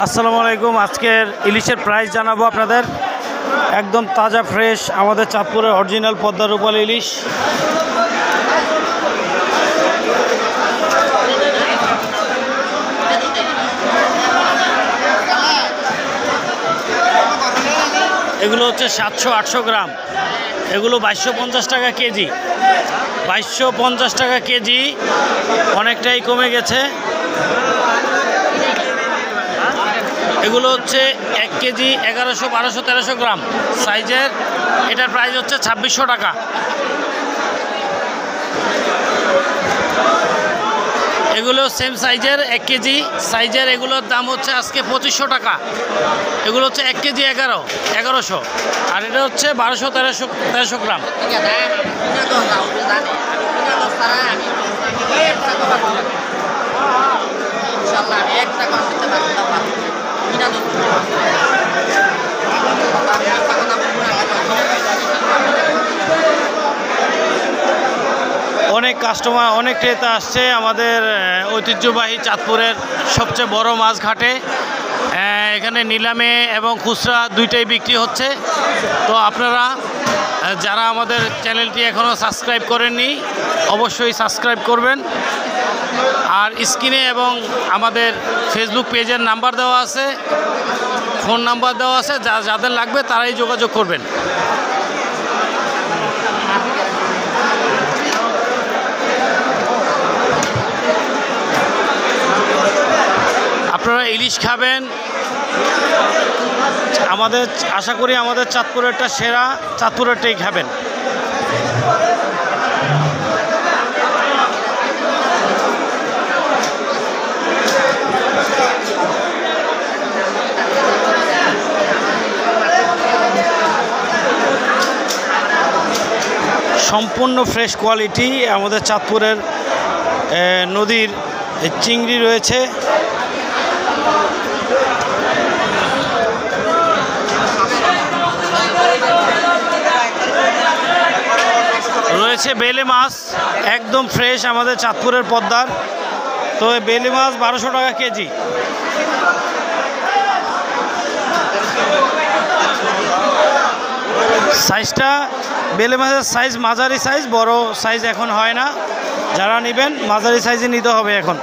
আসসালামু আলাইকুম। আজকের ইলিশের প্রাইস জানাবো আপনাদের। একদম তাজা ফ্রেশ আমাদের চাঁদপুরের অরিজিনাল পদ্মা রূপালী ইলিশ। এগুলো হচ্ছে 700-800 গ্রাম। এগুলো 2250 টাকা কেজি। 2250 টাকা কেজি, অনেকটাই কমে গেছে। এগুলো হচ্ছে 1 কেজি 1100, 1200, 1300 গ্রাম সাইজের। এটার প্রাইস হচ্ছে 2600 টাকা। এগুলো সেম সাইজের 1 কেজি সাইজের, এগুলোর দাম হচ্ছে আজকে 2500 টাকা। এগুলো হচ্ছে 1 কেজি 1100, আর এটা হচ্ছে 1200, 1300 গ্রাম। অনেক কাস্টমার, অনেক ক্রেতা আসছে আমাদের ঐতিহ্যবাহী চাঁদপুরের সবচেয়ে বড় মাছ ঘাটে। এখানে নিলামে এবং খুচরা দুইটাই বিক্রি হচ্ছে। তো আপনারা যারা আমাদের চ্যানেলটি এখনও সাবস্ক্রাইব করেননি, অবশ্যই সাবস্ক্রাইব করবেন। আর স্ক্রিনে এবং আমাদের ফেসবুক পেজের নাম্বার দেওয়া আছে, ফোন নাম্বার দেওয়া আছে, যাদের লাগবে তারাই যোগাযোগ করবেন। আপনারা ইলিশ খাবেন, আমাদের আশা করি আমাদের চাঁদপুরেরটা সেরা, চাঁদপুরেরটাই খাবেন। সম্পূর্ণ ফ্রেশ কোয়ালিটি আমাদের চাঁদপুরের নদীর চিংড়ি রয়েছে। রয়েছে বেলে মাছ, একদম ফ্রেশ আমাদের চাঁদপুরের পদ্মার। তো বেলে মাছ 1200 টাকা কেজি। সাইজটা বেলে মাছের সাইজ মাঝারি সাইজ, বড় সাইজ এখন হয় না। যারা নেবেন মাঝারি সাইজে নিতে হবে এখন।